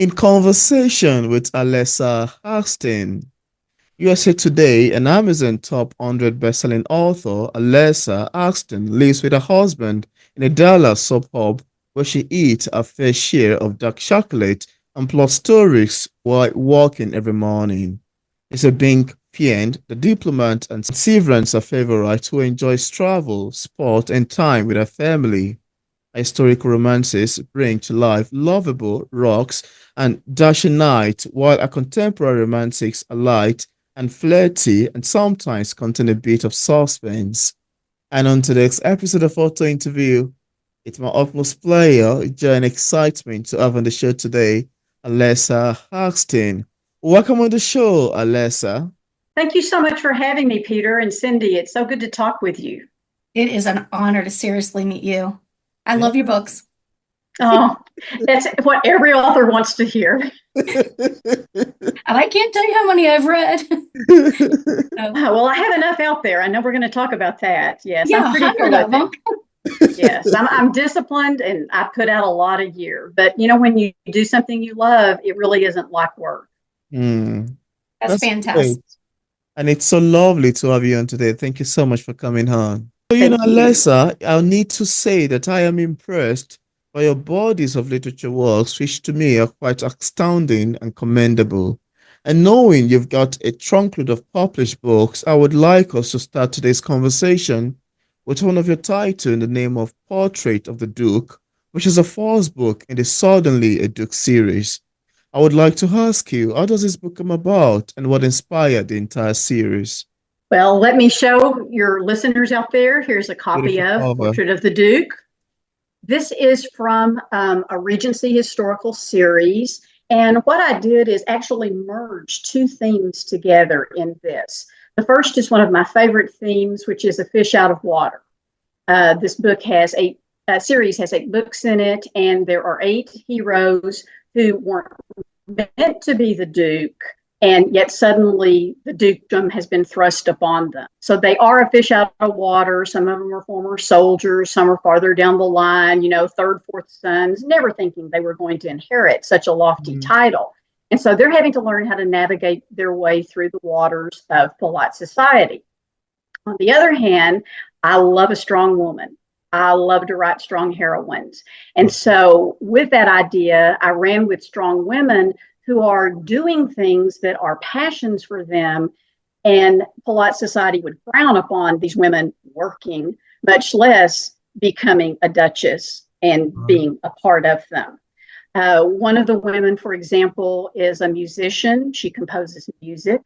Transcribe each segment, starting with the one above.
In conversation with Alessa Aston, USA Today, an Amazon top 100 bestselling author, Alessa Aston lives with her husband in a Dallas suburb where she eats a fair share of dark chocolate and plots stories while walking every morning. It's a being fiend, the diplomat, and severance a favorite who enjoys travel, sport, and time with her family. Historical romances bring to life lovable rocks and dashing knights, while our contemporary romantics are light and flirty and sometimes contain a bit of suspense. And on today's episode of Auto Interview, it's my utmost pleasure, joy, and excitement to have on the show today, Alessa Haxton. Welcome on the show, Alessa. Thank you so much for having me, Peter and Cindy. It's so good to talk with you. It is an honor to seriously meet you. I Yeah. love your books. Oh, that's what every author wants to hear. And I can't tell you how many I've read. Well, I have enough out there. I know we're going to talk about that. Yes, Yeah, I'm pretty 100 of them. prolific. Yes, I'm disciplined and I put out a lot a year. But when you do something you love, it really isn't like work. Hmm, That's that's fantastic. great. And it's so lovely to have you on today. Thank you so much for coming on. Thank you. Alessa, I'll need to say that I am impressed by your bodies of literature works, which to me are quite astounding and commendable. And knowing you've got a trunkload of published books, I would like us to start today's conversation with one of your titles in the name of Portrait of the Duke, which is a first book in the Suddenly a Duke series. I would like to ask you, how does this book come about and what inspired the entire series? Well, let me show your listeners out there. Here's a copy Beautiful of cover. Portrait of the Duke. This is from a Regency historical series. And what I did is actually merge two themes together in this. The first is one of my favorite themes, which is a fish out of water. This book has series has 8 books in it, and there are 8 heroes who weren't meant to be the Duke, and yet suddenly the dukedom has been thrust upon them. So they are a fish out of water. Some of them are former soldiers, some are farther down the line, third, fourth sons, never thinking they were going to inherit such a lofty Mm, title. And so they're having to learn how to navigate their way through the waters of polite society. On the other hand, I love a strong woman. I love to write strong heroines. And so, with that idea, I ran with strong women who are doing things that are passions for them. And polite society would frown upon these women working, much less becoming a duchess and uh, being a part of them. One of the women, for example, is a musician. She composes music.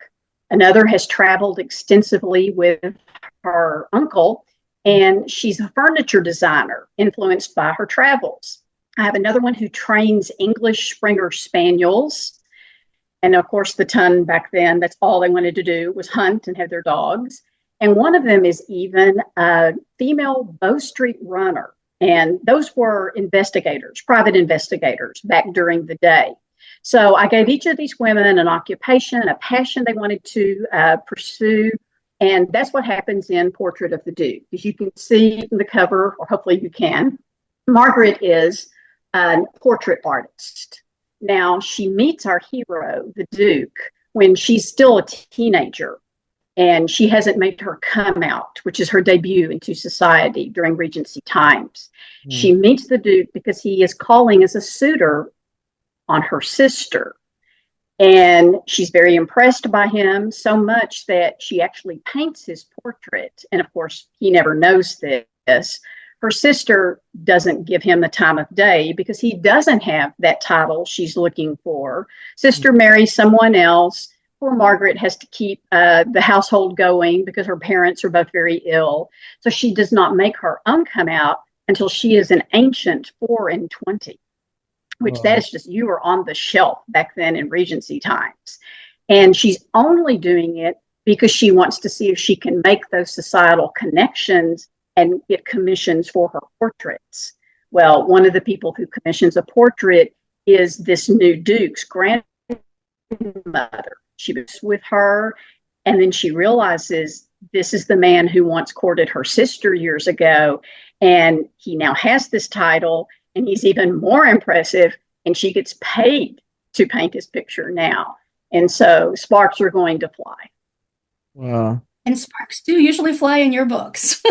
Another has traveled extensively with her uncle, and she's a furniture designer influenced by her travels. I have another one who trains English Springer Spaniels. And of course, the ton back then, that's all they wanted to do was hunt and have their dogs. And one of them is even a female Bow Street runner. And those were investigators, private investigators back during the day. So I gave each of these women an occupation, a passion they wanted to pursue. And that's what happens in Portrait of the Duke. As you can see in the cover, or hopefully you can, Margaret is a portrait artist. Now, she meets our hero, the Duke, when she's still a teenager and she hasn't made her come out, which is her debut into society during Regency times. mm, She meets the Duke because he is calling as a suitor on her sister. And she's very impressed by him so much that she actually paints his portrait. And of course, he never knows this. Her sister doesn't give him the time of day because he doesn't have that title she's looking for. Sister marries someone else. Poor Margaret has to keep the household going because her parents are both very ill. So she does not make her own come out until she is an ancient 4 and 20, which that wow. is just, you were on the shelf back then in Regency times. And she's only doing it because she wants to see if she can make those societal connections and get commissions for her portraits. Well, one of the people who commissions a portrait is this new Duke's grandmother. She was with her, and then she realizes this is the man who once courted her sister years ago, and he now has this title, and he's even more impressive, and she gets paid to paint his picture now. And so sparks are going to fly. Wow. And sparks do usually fly in your books.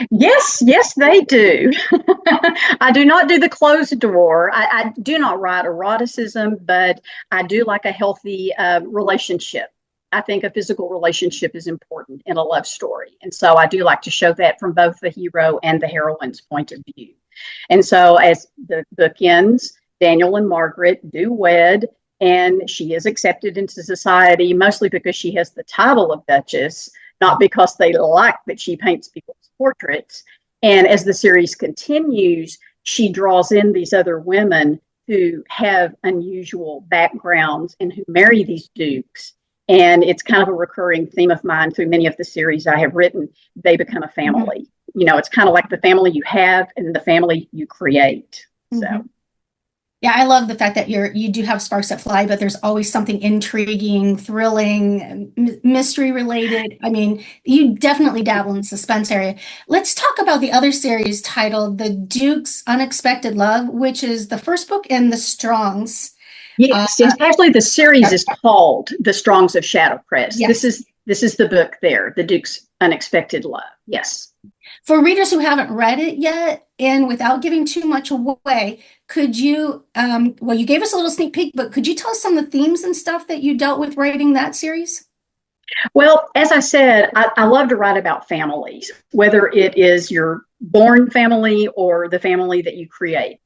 Yes, they do. I do not do the closed door. I do not write eroticism, but I do like a healthy relationship. I think a physical relationship is important in a love story. And so I do like to show that from both the hero and the heroine's point of view. And so as the book ends, Daniel and Margaret do wed, and she is accepted into society mostly because she has the title of Duchess, not because they like that she paints people's portraits. And as the series continues, she draws in these other women who have unusual backgrounds and who marry these dukes. And it's kind of a recurring theme of mine through many of the series I have written. They become a family. You know, it's kind of like the family you have and the family you create. So. Yeah, I love the fact that you do have sparks that fly, but there's always something intriguing, thrilling, mystery related. I mean, you definitely dabble in suspense area. Let's talk about the other series titled The Duke's Unexpected Love, which is the first book in the Strongs. Yes, actually the series is called The Strongs of Shadow Crest. Yes. This is the book there, The Duke's Unexpected Love. Yes. For readers who haven't read it yet, and without giving too much away, could you, well, you gave us a little sneak peek, but could you tell us some of the themes and stuff that you dealt with writing that series? Well, as I said, I love to write about families, whether it is your born family or the family that you create.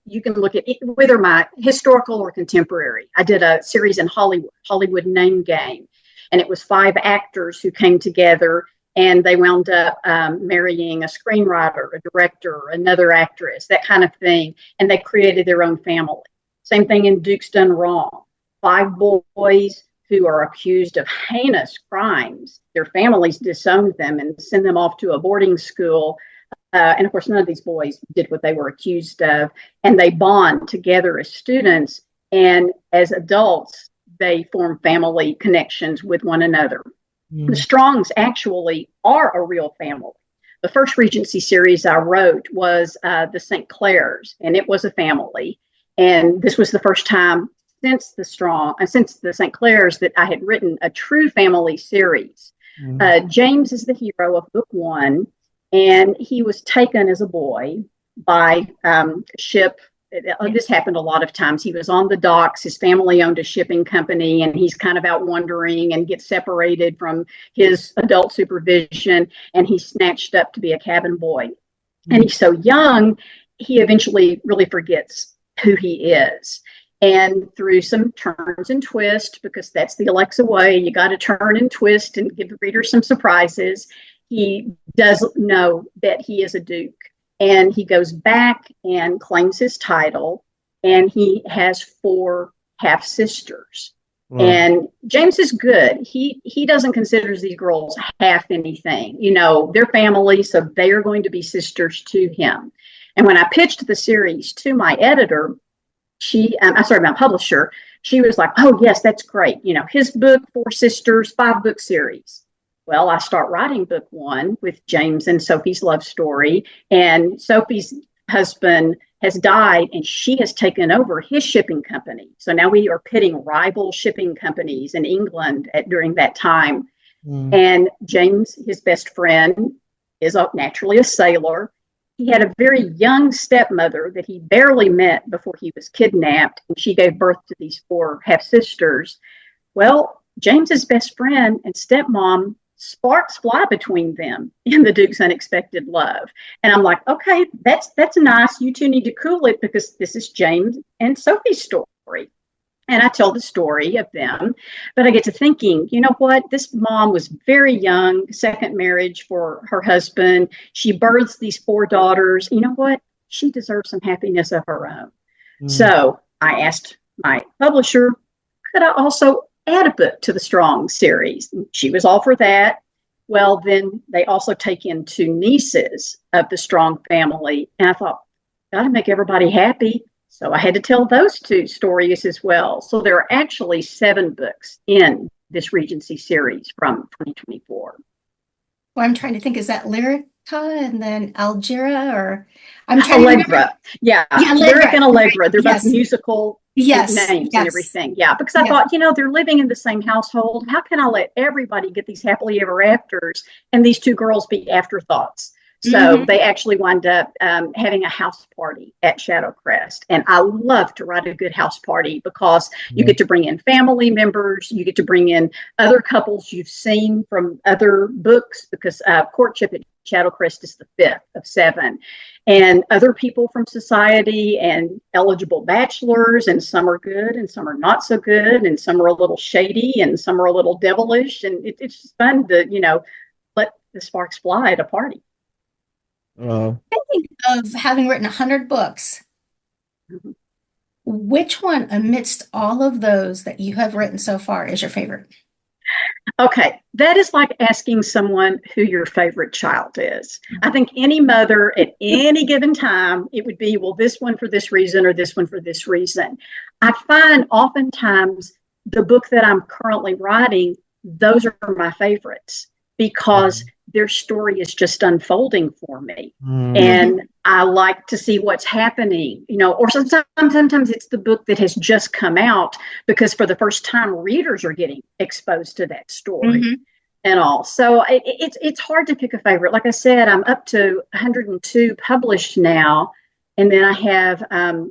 You can look at whether my historical or contemporary. I did a series in Hollywood Name Game, and it was 5 actors who came together and they wound up marrying a screenwriter, a director, another actress, that kind of thing. And they created their own family. Same thing in Duke's Done Wrong. 5 boys who are accused of heinous crimes. Their families disown them and send them off to a boarding school. And of course, none of these boys did what they were accused of. And they bond together as students. And as adults, they form family connections with one another. The Strongs actually are a real family. The first Regency series I wrote was the St. Clairs, and it was a family. And this was the first time since the St. Clairs that I had written a true family series. James is the hero of book 1, and he was taken as a boy by ship. This happened a lot of times. He was on the docks. His family owned a shipping company, and he's kind of out wandering and gets separated from his adult supervision, and he's snatched up to be a cabin boy. And he's so young, he eventually really forgets who he is. And through some turns and twists, because that's the Alessa way, you got to turn and twist and give the reader some surprises, he does know that he is a duke. And he goes back and claims his title, and he has 4 half sisters. Wow. And James is good. He doesn't consider these girls half anything. You know, they're family, so they are going to be sisters to him. And when I pitched the series to my editor, my publisher, she was like, "Oh yes, that's great. You know, his book, 4 sisters, 5-book series." Well, I start writing book 1 with James and Sophie's love story, and Sophie's husband has died, and she has taken over his shipping company. So now we are pitting rival shipping companies in England during that time. And James, his best friend, is naturally a sailor. He had a very young stepmother that he barely met before he was kidnapped, and she gave birth to these 4 half-sisters. Well, James's best friend and stepmom, sparks fly between them in The Duke's Unexpected Love. And I'm like, okay, that's nice. You two need to cool it because this is James and Sophie's story. And I tell the story of them, but I get to thinking, you know what? This mom was very young, second marriage for her husband. She births these 4 daughters. You know what? She deserves some happiness of her own. So I asked my publisher, could I also add a book to the Strong series? She was all for that. Well, then they also take in 2 nieces of the Strong family. And I thought, got to make everybody happy. So I had to tell those 2 stories as well. So there are actually 7 books in this Regency series from 2024. Well, I'm trying to think, is that Lyrica and then Algira? Or I'm trying to remember. Allegra. Yeah, Yeah, Lyric Allegra. and Right. Allegra. They're both Yes. musical Yes. names and Yes. everything. Yeah, because I Yes. thought, they're living in the same household. How can I let everybody get these happily ever afters and these two girls be afterthoughts? So Hmm. they actually wind up having a house party at Shadow Crest. And I love to write a good house party because you Yeah. get to bring in family members, you get to bring in other couples you've seen from other books because Courtship at Shadow Crest is the fifth of seven, and other people from society and eligible bachelors, and some are good and some are not so good, and some are a little shady and some are a little devilish, and it's just fun to let the sparks fly at a party. Wow. Thinking of having written 100 books, Mhm. which one amidst all of those that you have written so far is your favorite? Okay, that is like asking someone who your favorite child is. I think any mother at any given time, it would be, well, this one for this reason or this one for this reason. I find oftentimes the book that I'm currently writing, those are my favorites because their story is just unfolding for me. Mm, Mhm. And I like to see what's happening, or sometimes it's the book that has just come out because for the first time readers are getting exposed to that story Mhm. and all. So it's hard to pick a favorite. Like I said, I'm up to 102 published now. And then I have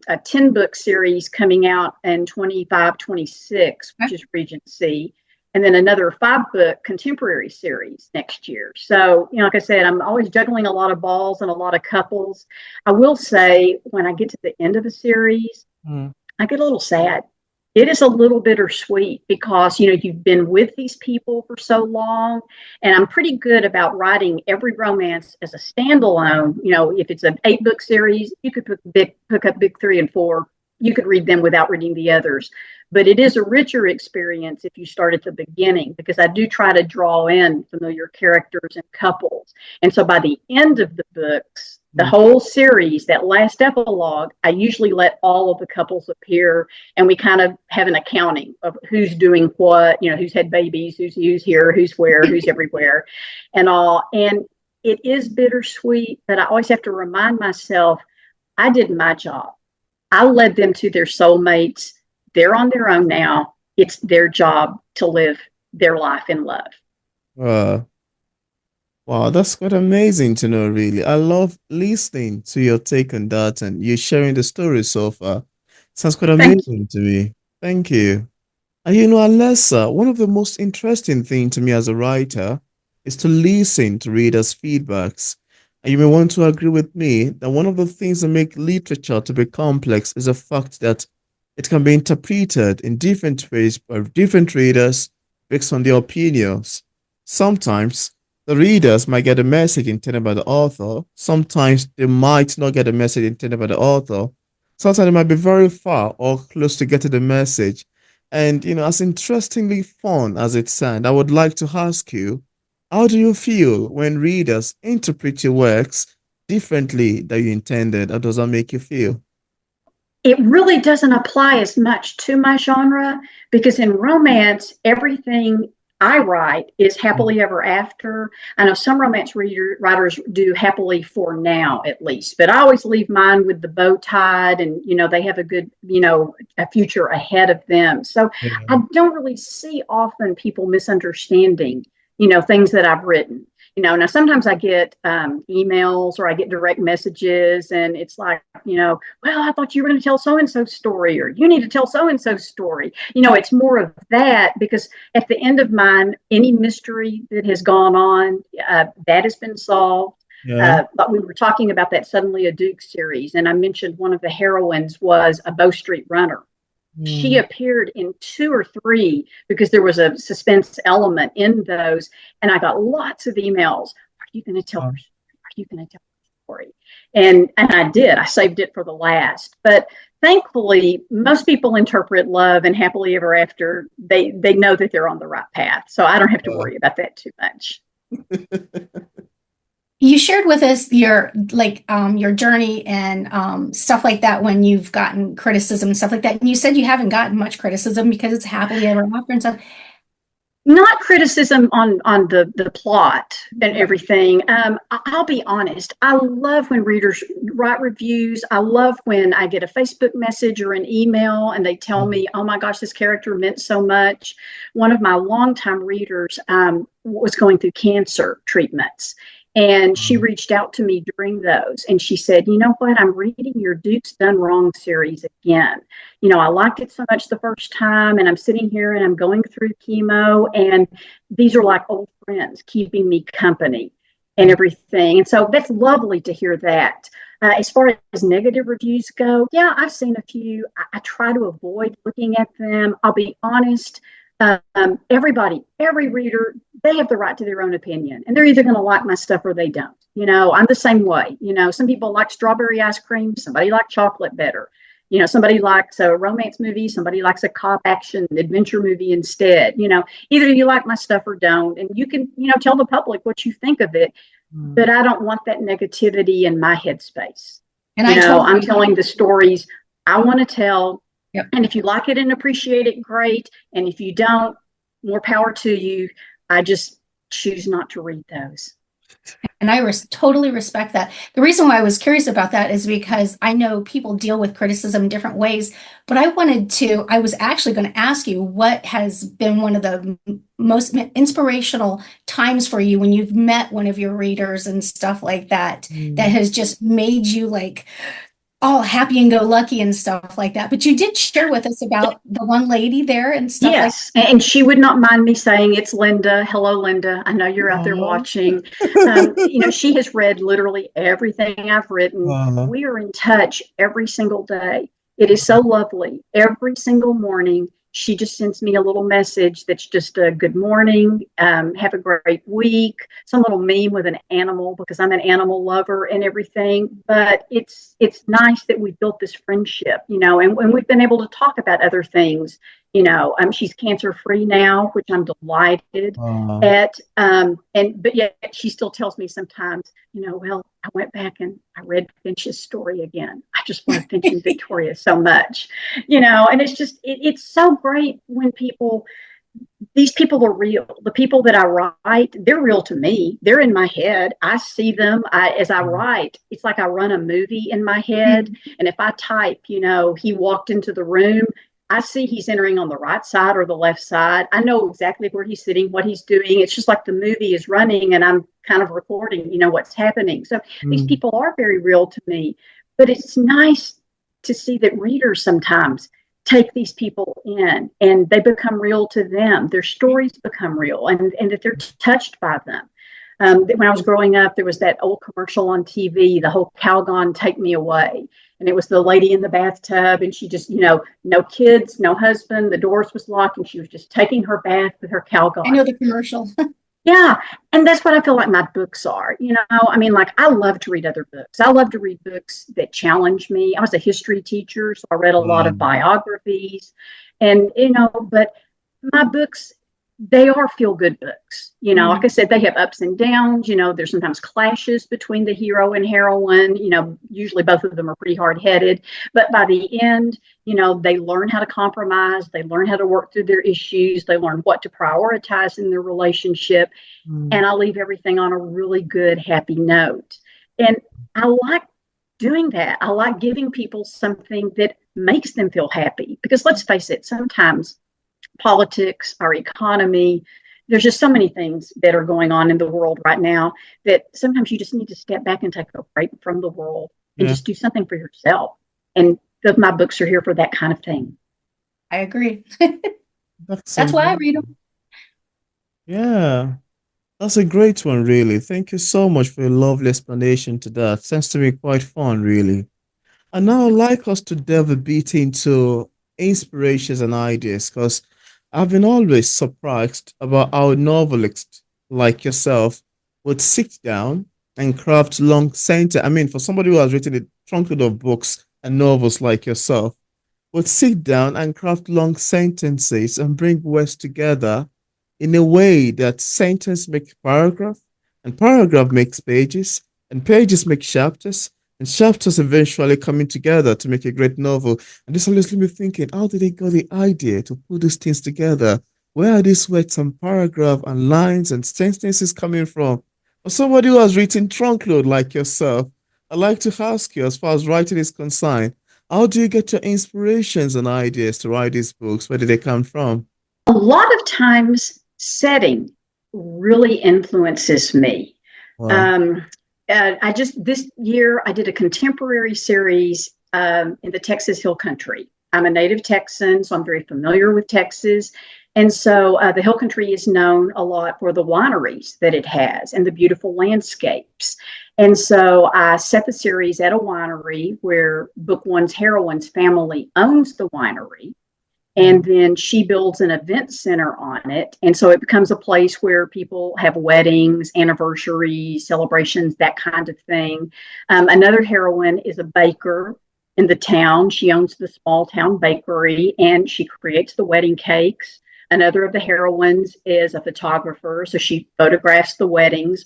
a 10 book series coming out in 25, 26, which Okay. is Regency, and then another 5 book contemporary series next year. So, like I said, I'm always juggling a lot of balls and a lot of couples. I will say, when I get to the end of a series, mm, I get a little sad. It is a little bittersweet because, you've been with these people for so long. And I'm pretty good about writing every romance as a standalone. If it's an 8 book series, you could pick up book 3 and 4. You could read them without reading the others. But it is a richer experience if you start at the beginning because I do try to draw in familiar characters and couples. And so by the end of the books, the mm. whole series, that last epilogue, I usually let all of the couples appear and we kind of have an accounting of who's doing what, who's had babies, who's here, who's where, who's everywhere, and all. And it is bittersweet, but I always have to remind myself I did my job. I led them to their soulmates. They're on their own now. It's their job to live their life in love. Uh, wow, that's quite amazing to know, really. I love listening to your take on that and you sharing the story so far. Sounds quite Thank you. amazing to me. Thank you. And Alessa, one of the most interesting things to me as a writer is to listen to readers' feedbacks. And you may want to agree with me that one of the things that make literature to be complex is the fact that it can be interpreted in different ways by different readers based on their opinions. Sometimes the readers might get a message intended by the author, sometimes they might not get a message intended by the author, sometimes they might be very far or close to getting the message. And as interestingly fun as it sounds, I would like to ask you, how do you feel when readers interpret your works differently than you intended? How does that make you feel? It really doesn't apply as much to my genre because in romance, everything I write is happily ever after. I know some writers do happily for now, at least, but I always leave mine with the bow tied and, they have a good, a future ahead of them. So Yeah. I don't really see often people misunderstanding, things that I've written. Now sometimes I get emails or I get direct messages, and it's like, well, I thought you were going to tell so and so's story, or you need to tell so and so's story. It's more of that because at the end of mine, any mystery that has gone on, that has been solved. Yeah. But we were talking about that Suddenly a Duke series, and I mentioned one of the heroines was a Bow Street runner. She Mm, appeared in 2 or 3 because there was a suspense element in those. And I got lots of emails. Are you going to tell her uh, story? Are you going to tell her story? And I did. I saved it for the last. But thankfully, most people interpret love and happily ever after. They know that they're on the right path. So I don't have to uh. worry about that too much. You shared with us your journey and stuff like that when you've gotten criticism and stuff like that. And you said you haven't gotten much criticism because it's happily ever after and stuff. Not criticism on the plot and everything. I'll be honest. I love when readers write reviews. I love when I get a Facebook message or an email and they tell me, "Oh my gosh, this character meant so much." One of my longtime readers was going through cancer treatments. And she reached out to me during those and she said, "You know what? I'm reading your Duke's Done Wrong series again. I liked it so much the first time, and I'm sitting here and I'm going through chemo, and these are like old friends keeping me company and everything." And so that's lovely to hear that. As far as negative reviews go, yeah, I've seen a few. I try to avoid looking at them. I'll be honest. Everybody, every reader, they have the right to their own opinion, and they're either going to like my stuff or they don't. I'm the same way. Some people like strawberry ice cream, somebody likes chocolate better. Somebody likes a romance movie, somebody likes a cop action adventure movie instead. Either you like my stuff or don't, and you can, tell the public what you think of it. But I don't want that negativity in my headspace. And I'm telling the stories I want to tell. Yep. And if you like it and appreciate it, great. And if you don't, more power to you. I just choose not to read those. And I totally respect that. The reason why I was curious about that is because I know people deal with criticism in different ways, but I was actually going to ask you what has been one of the most inspirational times for you when you've met one of your readers and stuff like that, that has just made you like all happy and go lucky and stuff like that. But you did share with us about the one lady there and stuff like Yes, and she would not mind me saying it's Linda. Hello, Linda. I know you're out there watching. She has read literally everything I've written. We are in touch every single day. It is so lovely. Every single morning, she just sends me a little message that's just a good morning, have a great week, some little meme with an animal because I'm an animal lover and everything. But it's nice that we built this friendship, and we've been able to talk about other things. She's cancer free now, which I'm delighted at. But yet she still tells me sometimes, well, I went back and I read Finch's story again. I just love Finch and Victoria so much, and it's just, it's so great when these people are real. The people that I write, they're real to me. They're in my head. I see them as I write. It's like I run a movie in my head. And if I type, he walked into the room, I see he's entering on the right side or the left side. I know exactly where he's sitting, what he's doing. It's just like the movie is running and I'm kind of recording, what's happening. So these people are very real to me. But it's nice to see that readers sometimes take these people in and they become real to them. Their stories become real and that they're touched by them. When I was growing up, there was that old commercial on TV, the whole Calgon Take Me Away. And it was the lady in the bathtub and she just, no kids, no husband, the doors was locked and she was just taking her bath with her Calgon. I know the commercial. Yeah. And that's what I feel like my books are. I love to read other books. I love to read books that challenge me. I was a history teacher, so I read a lot of biographies but my books, they are feel-good books. Like I said, they have ups and downs. There's sometimes clashes between the hero and heroine. Usually both of them are pretty hard-headed. But by the end, they learn how to compromise. They learn how to work through their issues. They learn what to prioritize in their relationship. And I leave everything on a really good, happy note. And I like doing that. I like giving people something that makes them feel happy. Because let's face it, sometimes politics, our economy, there's just so many things that are going on in the world right now that sometimes you just need to step back and take a break from the world and just do something for yourself. And my books are here for that kind of thing. I agree. That's why I read them. Yeah, that's a great one, really. Thank you so much for your lovely explanation to that. Sounds to be quite fun, really. And now I'd like us to delve a bit into inspirations and ideas because I've been always surprised about how novelists like yourself would sit down and craft long sentence. I mean, for somebody who has written a trunkload of books and novels like yourself, would sit down and craft long sentences and bring words together in a way that sentence makes paragraph, and paragraph makes pages, and pages make chapters, and chapters eventually coming together to make a great novel. And this always leaves me thinking, how did they get the idea to put these things together? Where are these words and paragraph and lines and sentences coming from? For somebody who has written trunkload like yourself, I'd like to ask you, as far as writing is concerned, how do you get your inspirations and ideas to write these books? Where do they come from? A lot of times, setting really influences me. Wow. Um, this year I did a contemporary series in the Texas Hill Country. I'm a native Texan, so I'm very familiar with Texas. And so the Hill Country is known a lot for the wineries that it has and the beautiful landscapes. And so I set the series at a winery where Book One's heroine's family owns the winery. And then she builds an event center on it. And so it becomes a place where people have weddings, anniversaries, celebrations, that kind of thing. Another heroine is a baker in the town. She owns the small town bakery and she creates the wedding cakes. Another of the heroines is a photographer. So she photographs the weddings.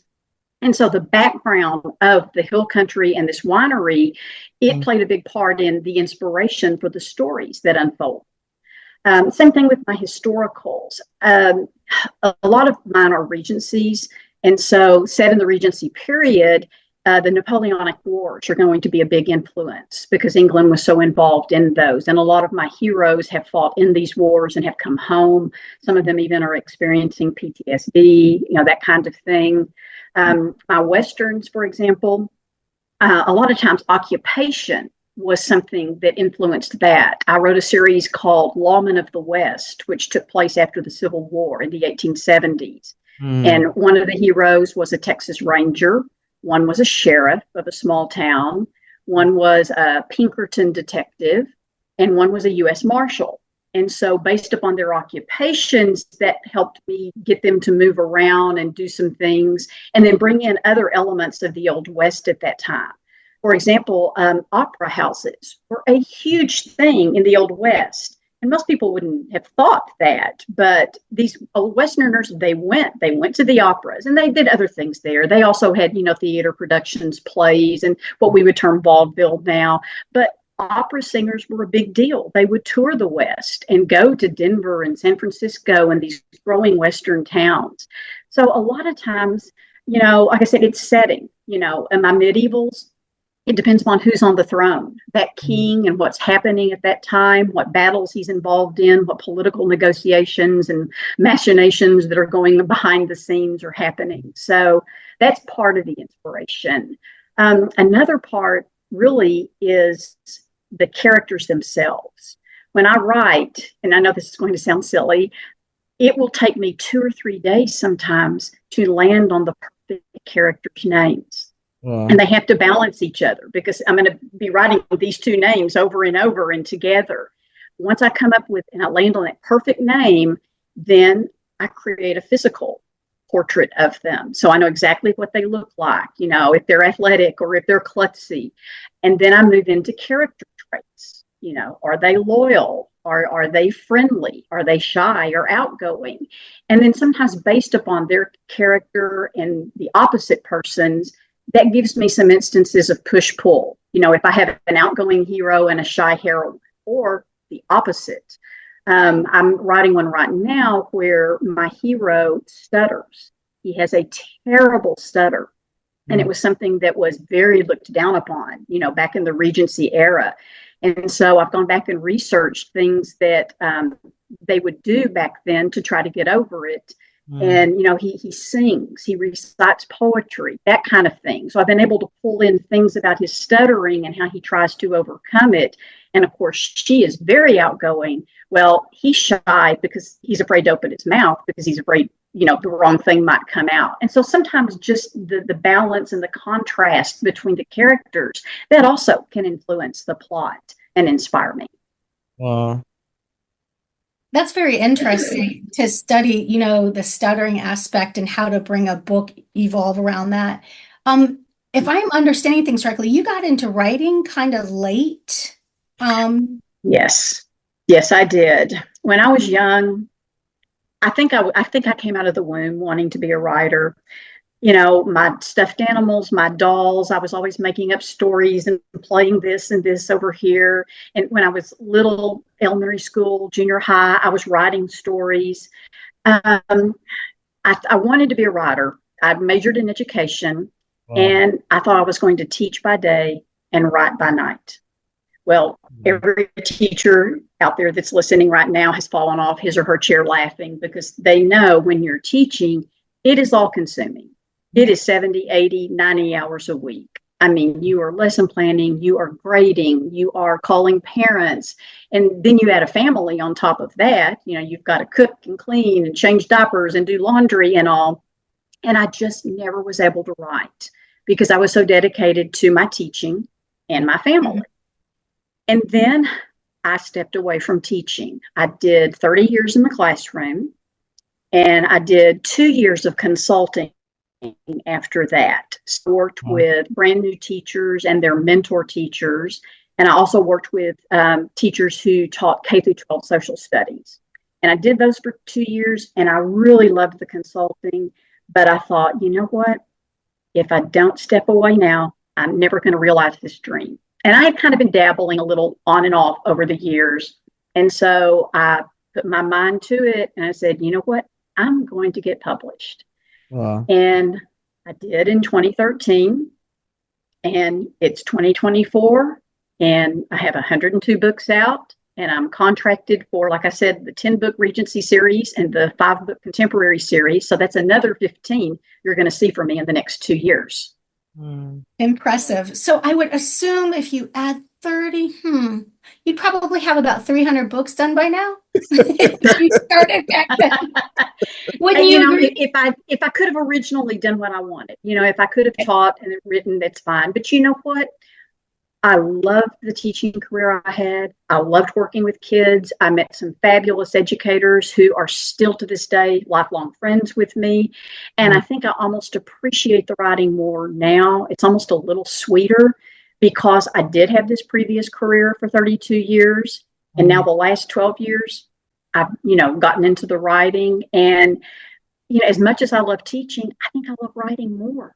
And so the background of the Hill Country and this winery, it Mm. played a big part in the inspiration for the stories that unfold. Same thing with my historicals. A lot of mine are regencies. And so, set in the Regency period, the Napoleonic Wars are going to be a big influence because England was so involved in those. And a lot of my heroes have fought in these wars and have come home. Some of them even are experiencing PTSD, that kind of thing. My Westerns, for example, a lot of times occupation was something that influenced that. I wrote a series called Lawmen of the West, which took place after the Civil War in the 1870s. Mm. And one of the heroes was a Texas Ranger, one was a sheriff of a small town, one was a Pinkerton detective, and one was a U.S. Marshal. And so, based upon their occupations, that helped me get them to move around and do some things, and then bring in other elements of the Old West at that time. For example, opera houses were a huge thing in the Old West. And most people wouldn't have thought that, but these old Westerners, they went to the operas and they did other things there. They also had, theater productions, plays, and what we would term vaudeville now. But opera singers were a big deal. They would tour the West and go to Denver and San Francisco and these growing Western towns. So a lot of times, like I said, it's setting, and my medievals, it depends upon who's on the throne, that king and what's happening at that time, what battles he's involved in, what political negotiations and machinations that are going behind the scenes are happening. So that's part of the inspiration. Another part really is the characters themselves. When I write, and I know this is going to sound silly, it will take me 2 or 3 days sometimes to land on the perfect characters' names. Wow. And they have to balance each other because I'm going to be writing these two names over and over and together. Once I come up with and I land on that perfect name, then I create a physical portrait of them. So I know exactly what they look like, if they're athletic or if they're klutzy. And then I move into character traits. Are they loyal? Are they friendly? Are they shy or outgoing? And then sometimes based upon their character and the opposite person's, that gives me some instances of push-pull. If I have an outgoing hero and a shy heroine, or the opposite. I'm writing one right now where my hero stutters. He has a terrible stutter. And it was something that was very looked down upon, back in the Regency era. And so I've gone back and researched things that they would do back then to try to get over it. And he sings, he recites poetry, that kind of thing. So I've been able to pull in things about his stuttering and how he tries to overcome it. And of course, she is very outgoing. Well, he's shy because he's afraid to open his mouth because he's afraid, the wrong thing might come out. And so sometimes just the balance and the contrast between the characters, that also can influence the plot and inspire me. Wow. That's very interesting to study, the stuttering aspect and how to bring a book evolve around that. If I'm understanding things correctly, you got into writing kind of late. Yes, I did. When I was young, I think I came out of the womb wanting to be a writer. my stuffed animals, my dolls. I was always making up stories and playing this and this over here. And when I was little, elementary school, junior high, I was writing stories. Um, I wanted to be a writer. I majored in education, Wow. and I thought I was going to teach by day and write by night. Well, Mm. every teacher out there that's listening right now has fallen off his or her chair laughing because they know when you're teaching, it is all consuming. It is 70, 80, 90 hours a week. I mean, you are lesson planning, you are grading, you are calling parents, and then you add a family on top of that. You've got to cook and clean and change diapers and do laundry and all. And I just never was able to write because I was so dedicated to my teaching and my family. And then I stepped away from teaching. I did 30 years in the classroom, and I did 2 years of consulting after that. So I worked Wow. with brand new teachers and their mentor teachers. And I also worked with teachers who taught K through 12 social studies. And I did those for 2 years, and I really loved the consulting. But I thought, you know what? If I don't step away now, I'm never going to realize this dream. And I had kind of been dabbling a little on and off over the years. And so I put my mind to it, and I said, you know what? I'm going to get published. Wow. And I did in 2013, and it's 2024, and I have 102 books out, and I'm contracted for, like I said, the 10-book Regency series and the 5-book Contemporary series. So that's another 15 you're going to see from me in the next 2 years. Impressive. So I would assume if you add 30, you'd probably have about 300 books done by now. If you started back then. Wouldn't you agree? If I could have originally done what I wanted, if I could have taught and written, that's fine. But you know what? I loved the teaching career I had. I loved working with kids. I met some fabulous educators who are still to this day lifelong friends with me. And I think I almost appreciate the writing more now. It's almost a little sweeter because I did have this previous career for 32 years. And now the last 12 years, I've, gotten into the writing. And, as much as I love teaching, I think I love writing more.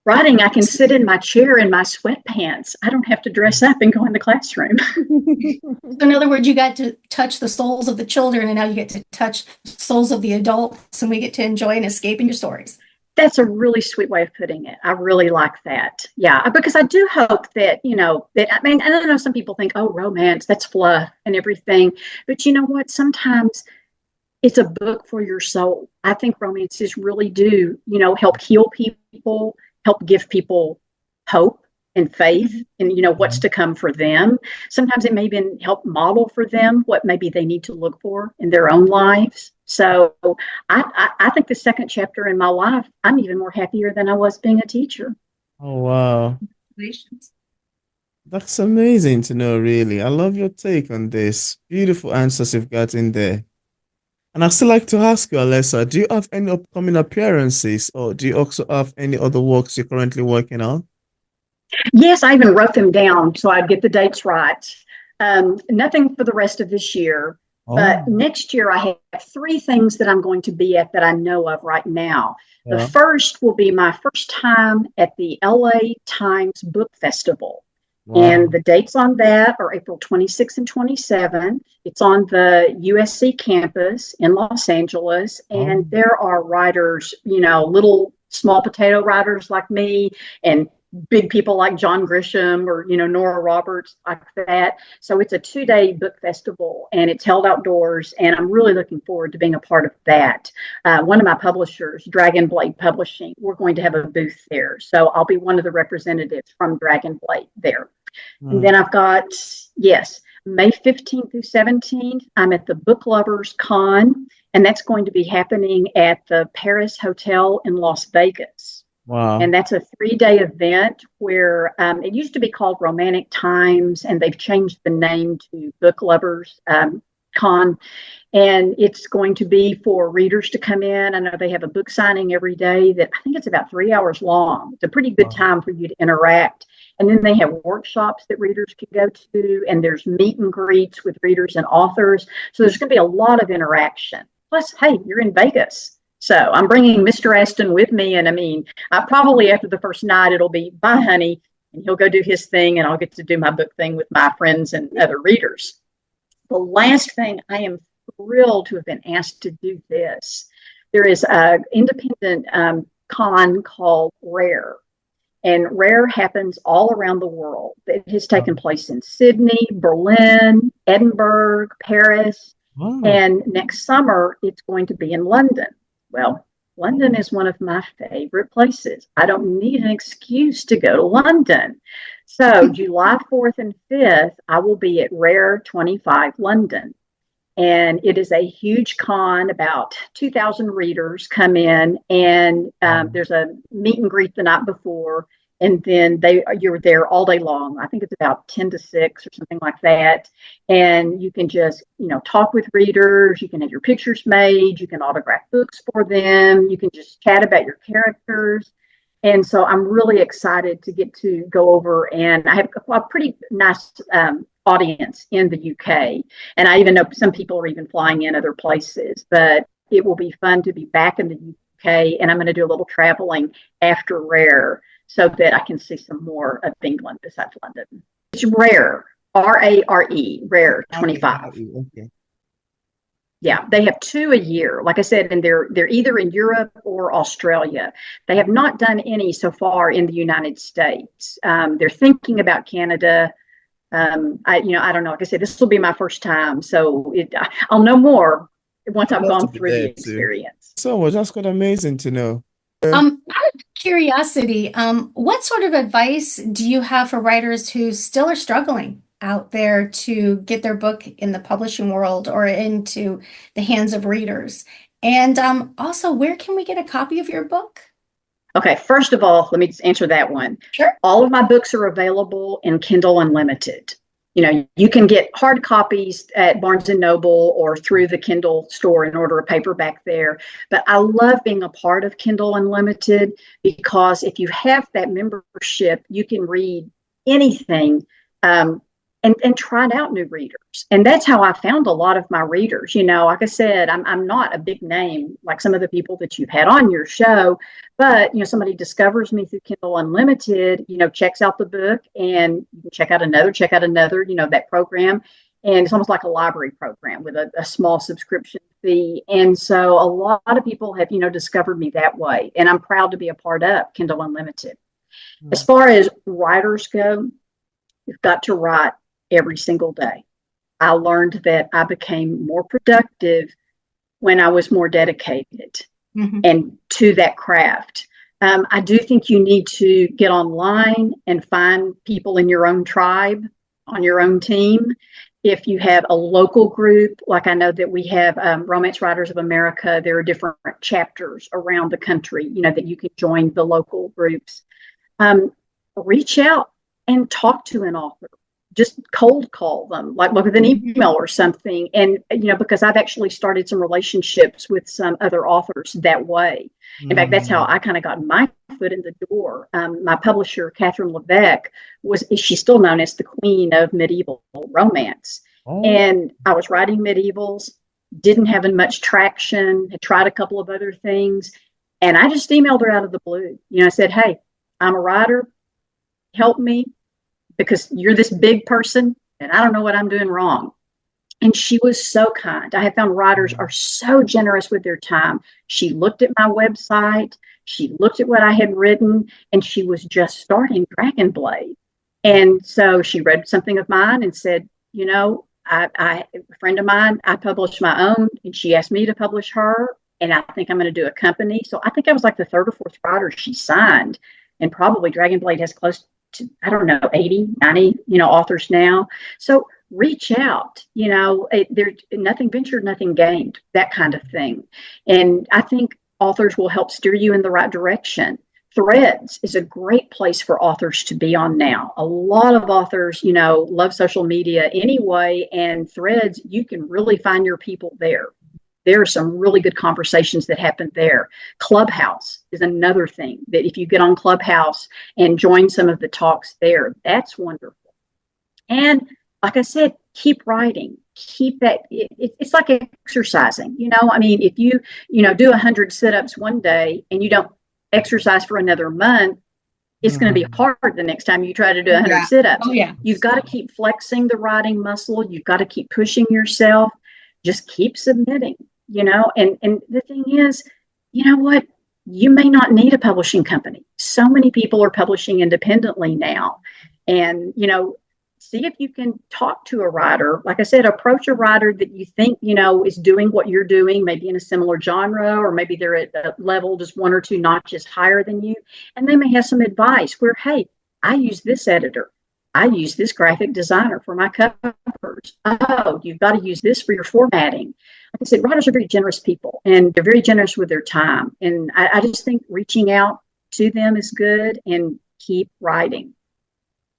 Writing, I can sit in my chair in my sweatpants. I don't have to dress up and go in the classroom. So in other words, you got to touch the souls of the children, and now you get to touch souls of the adults, and we get to enjoy and escape in your stories. That's a really sweet way of putting it. I really like that. Yeah, because I do hope that, I know some people think, oh, romance, that's fluff and everything. But you know what? Sometimes it's a book for your soul. I think romances really do, help heal people, help give people hope and faith and what's to come for them. Sometimes it may even help model for them what maybe they need to look for in their own lives. So I think the second chapter in my life, I'm even more happier than I was being a teacher. Oh, wow. Congratulations. That's amazing to know, really. I love your take on this. Beautiful answers you've got in there. And I'd still like to ask you, Alessa, do you have any upcoming appearances or do you also have any other works you're currently working on? Yes, I even wrote them down so I'd get the dates right. Nothing for the rest of this year, but Oh, next year I have 3 things that I'm going to be at that I know of right now. The yeah. first will be my first time at the LA Times Book Festival. Wow. And the dates on that are April 26th and 27th. It's on the USC campus in Los Angeles. Oh, And there are writers, little small potato writers like me and big people like John Grisham or, Nora Roberts, like that. So it's a 2-day book festival and it's held outdoors. And I'm really looking forward to being a part of that. One of my publishers, Dragon Blade Publishing, we're going to have a booth there. So I'll be one of the representatives from Dragon Blade there. And then I've got, yes, May 15th through 17th, I'm at the Book Lovers Con, and that's going to be happening at the Paris Hotel in Las Vegas. wow. And that's a 3-day event where it used to be called Romantic Times, and they've changed the name to Book Lovers Con. And it's going to be for readers to come in. I know they have a book signing every day that I think it's about 3 hours long. It's a pretty good Wow. time for you to interact. And then they have workshops that readers can go to, and there's meet and greets with readers and authors. So there's going to be a lot of interaction. Plus, hey, you're in Vegas. So I'm bringing Mr. Aston with me. And I mean, probably after the first night, it'll be bye, honey. And he'll go do his thing, and I'll get to do my book thing with my friends and other readers. The last thing, I am thrilled to have been asked to do this. There is an independent con called Rare. And Rare happens all around the world. It has taken place in Sydney, Berlin, Edinburgh, Paris, and next summer it's going to be in London. Well, London is one of my favorite places. I don't need an excuse to go to London. So July 4th and 5th, I will be at Rare 25 London. And it is a huge con. About 2,000 readers come in, and there's a meet and greet the night before, and then you're there all day long. I think it's about 10 to 6 or something like that. And you can just, talk with readers. You can have your pictures made. You can autograph books for them. You can just chat about your characters. And so I'm really excited to get to go over, and I have a pretty nice audience in the UK. And I even know some people are even flying in other places, but it will be fun to be back in the UK. And I'm going to do a little traveling after Rare so that I can see some more of England besides London. It's Rare, Rare, Rare 25. Okay. Yeah, they have 2 a year, like I said, and they're either in Europe or Australia. They have not done any so far in the United States. They're thinking about Canada. I don't know. Like I said, this will be my first time, so I'll know more once I've gone through the experience. So much. That's quite amazing to know. Out of curiosity, what sort of advice do you have for writers who still are struggling out there to get their book in the publishing world or into the hands of readers? And also, where can we get a copy of your book? Okay, first of all, let me just answer that one. Sure. All of my books are available in Kindle Unlimited. You can get hard copies at Barnes & Noble or through the Kindle store and order a paperback there. But I love being a part of Kindle Unlimited because if you have that membership, you can read anything and try out new readers. And that's how I found a lot of my readers. Like I said, I'm not a big name like some of the people that you've had on your show, but somebody discovers me through Kindle Unlimited, checks out the book, and you can check out another, that program. And it's almost like a library program with a small subscription fee. And so a lot of people have, discovered me that way. And I'm proud to be a part of Kindle Unlimited. As far as writers go, you've got to write every single day. I learned that I became more productive when I was more dedicated and to that craft. I do think you need to get online and find people in your own tribe, on your own team. If you have a local group, like I know that we have Romance Writers of America, there are different chapters around the country, that you can join the local groups. Reach out and talk to an author. Just cold call them, like with an email or something. And, because I've actually started some relationships with some other authors that way. In fact, that's how I kind of got my foot in the door. My publisher, Catherine Levesque, she's still known as the queen of medieval romance. Oh. And I was writing medievals, didn't have much traction, had tried a couple of other things. And I just emailed her out of the blue. I said, hey, I'm a writer. Help me. Because you're this big person and I don't know what I'm doing wrong. And she was so kind. I have found writers are so generous with their time. She looked at my website. She looked at what I had written, and she was just starting Dragon Blade. And so she read something of mine and said, a friend of mine, I published my own, and she asked me to publish her. And I think I'm going to do a company. So I think I was like the 3rd or 4th writer she signed. And probably Dragon Blade has close to, 80, 90, authors now. So reach out, there's nothing ventured, nothing gained, that kind of thing. And I think authors will help steer you in the right direction. Threads is a great place for authors to be on now. A lot of authors, love social media anyway, and Threads, you can really find your people there. There are some really good conversations that happen there. Clubhouse is another thing that if you get on Clubhouse and join some of the talks there, that's wonderful. And like I said, keep writing. Keep that. It's like exercising. I mean, if you do 100 sit-ups one day and you don't exercise for another month, it's going to be hard the next time you try to do 100 Yeah. sit-ups. Oh, yeah. You've got to keep flexing the writing muscle. You've got to keep pushing yourself. Just keep submitting. And the thing is, you know what? You may not need a publishing company. So many people are publishing independently now. And, see if you can talk to a writer. Like I said, approach a writer that you think, is doing what you're doing, maybe in a similar genre, or maybe they're at a level just one or two notches higher than you. And they may have some advice where, hey, I use this editor. I use this graphic designer for my covers. Oh, you've got to use this for your formatting. Like I said, writers are very generous people, and they're very generous with their time. And I just think reaching out to them is good, and keep writing.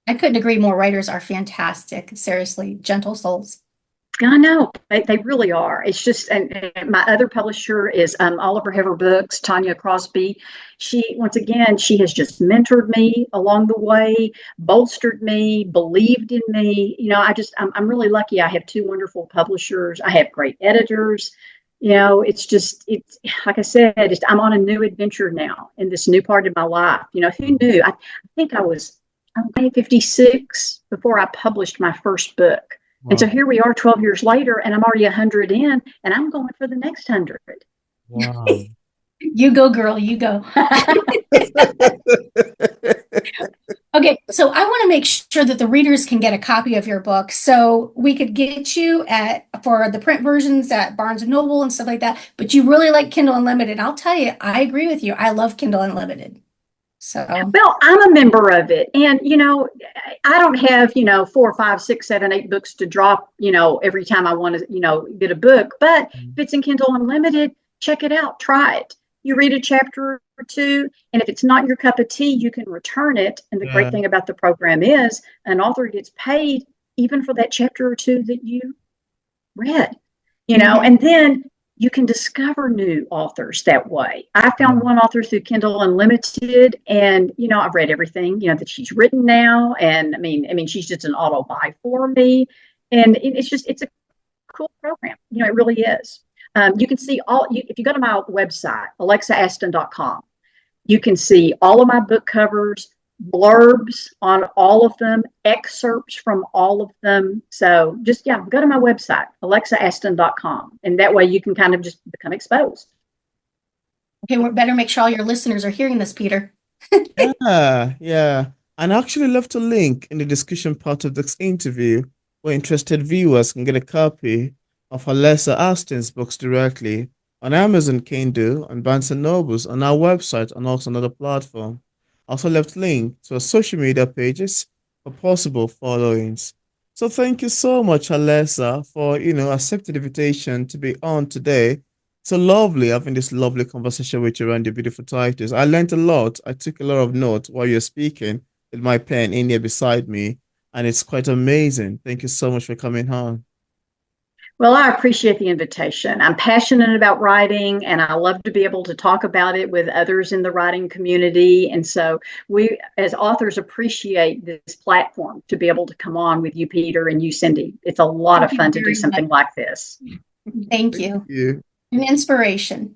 I couldn't agree more. Writers are fantastic. Seriously, gentle souls. I know they really are. It's just, and my other publisher is Oliver Hever Books, Tanya Crosby. Once again, she has just mentored me along the way, bolstered me, believed in me. I'm really lucky. I have two wonderful publishers. I have great editors. It's like I said, I'm on a new adventure now in this new part of my life. Who knew? I think I'm 56 before I published my first book. Wow. And so here we are 12 years later, and I'm already 100 in, and I'm going for the next 100. Wow. You go, girl, you go. Okay, so I want to make sure that the readers can get a copy of your book. So we could get you for the print versions at Barnes and Noble and stuff like that. But you really like Kindle Unlimited. I'll tell you, I agree with you. I love Kindle Unlimited. So well, I'm a member of it, and I don't have 4, 5, 6, 7, 8 books to drop every time I want to get a book. But if it's in Kindle Unlimited, check it out, try it. You read a chapter or two, and if it's not your cup of tea, you can return it. And the great thing about the program is an author gets paid even for that chapter or two that you read. And then you can discover new authors that way. I found one author through Kindle Unlimited, and I've read everything that she's written now, and I mean she's just an auto buy for me, and it's a cool program. It really is. You can see if you go to my website, alexaaston.com, you can see all of my book covers, blurbs on all of them, excerpts from all of them. So just, go to my website, alexaaston.com. And that way you can kind of just become exposed. Okay, we better make sure all your listeners are hearing this, Peter. Yeah. And I actually left a link in the discussion part of this interview where interested viewers can get a copy of Alessa Aston's books directly on Amazon Kindle and Barnes & Nobles, on our website, and also another platform. Also left link to our social media pages for possible followings. So thank you so much, Alessa, for accepting the invitation to be on today. So lovely having this lovely conversation with you around your beautiful titles. I learned a lot. I took a lot of notes while you're speaking with my pen in here beside me, and it's quite amazing. Thank you so much for coming on. Well, I appreciate the invitation. I'm passionate about writing, and I love to be able to talk about it with others in the writing community. And so we, as authors, appreciate this platform to be able to come on with you, Peter, and you, Cindy. It's a lot of fun to do something like this. Thank you. Thank you. An inspiration.